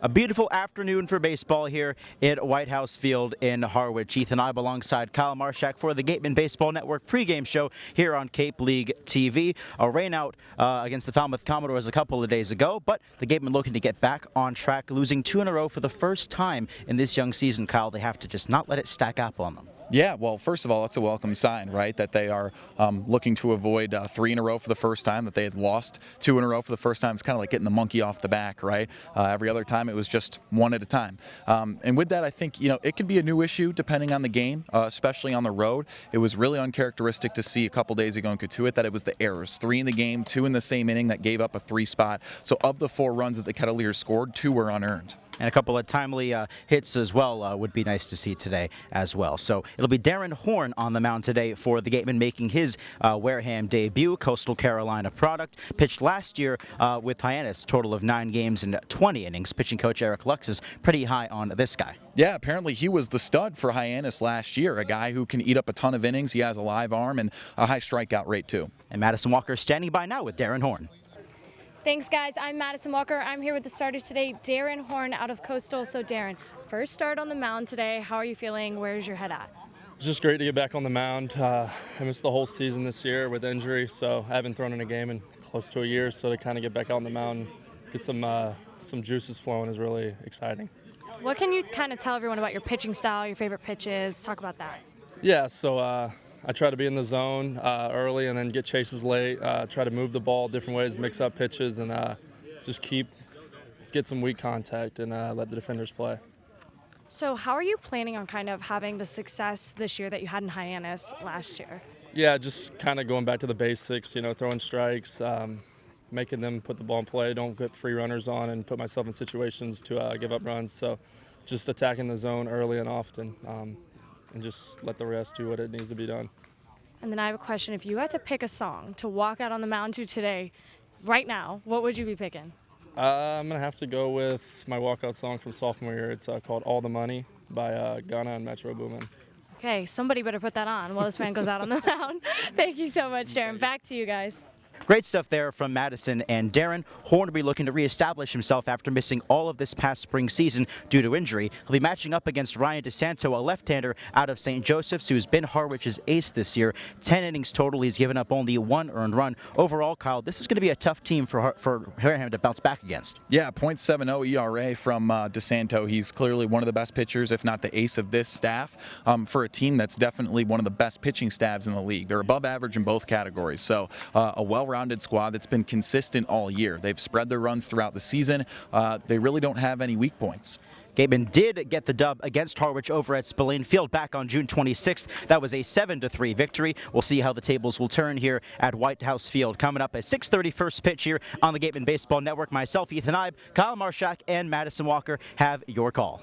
A beautiful afternoon for baseball here at White House Field in Harwich. Ethan Ibe alongside Kyle Marshak for the Gatemen Baseball Network pregame show here on Cape League TV. A rainout against the Falmouth Commodores a couple of days ago, but the Gatemen looking to get back on track, losing 2 in a row for the first time in this young season. Kyle, they have to just not let it stack up on them. Yeah, well, first of all, it's a welcome sign, right, that they are looking to avoid 3 in a row for the first time, that they had lost 2 in a row for the first time. It's kind of like getting the monkey off the back, right? Every other time it was just one at a time. And with that, I think, it can be a new issue depending on the game, especially on the road. It was really uncharacteristic to see a couple days ago in Katuitt that it was the errors. 3 in the game, 2 in the same inning that gave up a 3 spot. So of the 4 runs that the Kettleers scored, 2 were unearned. And a couple of timely hits as well would be nice to see today as well. So it'll be Darren Horn on the mound today for the Gatemen, making his Wareham debut. Coastal Carolina product. Pitched last year with Hyannis, total of 9 games and 20 innings. Pitching coach Eric Lux is pretty high on this guy. Yeah, apparently he was the stud for Hyannis last year, a guy who can eat up a ton of innings. He has a live arm and a high strikeout rate too. And Madison Walker standing by now with Darren Horn. Thanks, guys. I'm Madison Walker. I'm here with the starters today, Darren Horn out of Coastal. So, Darren, first start on the mound today. How are you feeling? Where's your head at? It's just great to get back on the mound. I missed the whole season this year with injury, so I haven't thrown in a game in close to a year. So to kind of get back on the mound, get some juices flowing is really exciting. What can you kind of tell everyone about your pitching style, your favorite pitches? Talk about that. Yeah, so I try to be in the zone early and then get chases late. Try to move the ball different ways, mix up pitches, and just get some weak contact and let the defenders play. So how are you planning on kind of having the success this year that you had in Hyannis last year? Yeah, just kind of going back to the basics, throwing strikes, making them put the ball in play, don't get free runners on, and put myself in situations to give up runs. So just attacking the zone early and often. And just let the rest do what it needs to be done. And then I have a question. If you had to pick a song to walk out on the mound to today, right now, what would you be picking? I'm going to have to go with my walkout song from sophomore year. It's called All the Money by Ghana and Metro Boomin. Okay, somebody better put that on while this man goes out on the mound. Thank you so much, Darren. Back to you guys. Great stuff there from Madison and Darren. Horn will be looking to reestablish himself after missing all of this past spring season due to injury. He'll be matching up against Ryan DeSanto, a left-hander out of St. Joseph's, who's been Harwich's ace this year. 10 innings total. He's given up only 1 earned run. Overall, Kyle, this is going to be a tough team for Wareham to bounce back against. Yeah, .70 ERA from DeSanto. He's clearly one of the best pitchers, if not the ace of this staff, for a team that's definitely one of the best pitching staffs in the league. They're above average in both categories, so a well-rounded squad that's been consistent all year. They've spread their runs throughout the season. They really don't have any weak points. Gatemen did get the dub against Harwich over at Spillane Field back on June 26th. That was a 7-3 victory. We'll see how the tables will turn here at White House Field. Coming up at 6:30 first pitch here on the Gatemen Baseball Network. Myself, Ethan Ibe, Kyle Marshak, and Madison Walker have your call.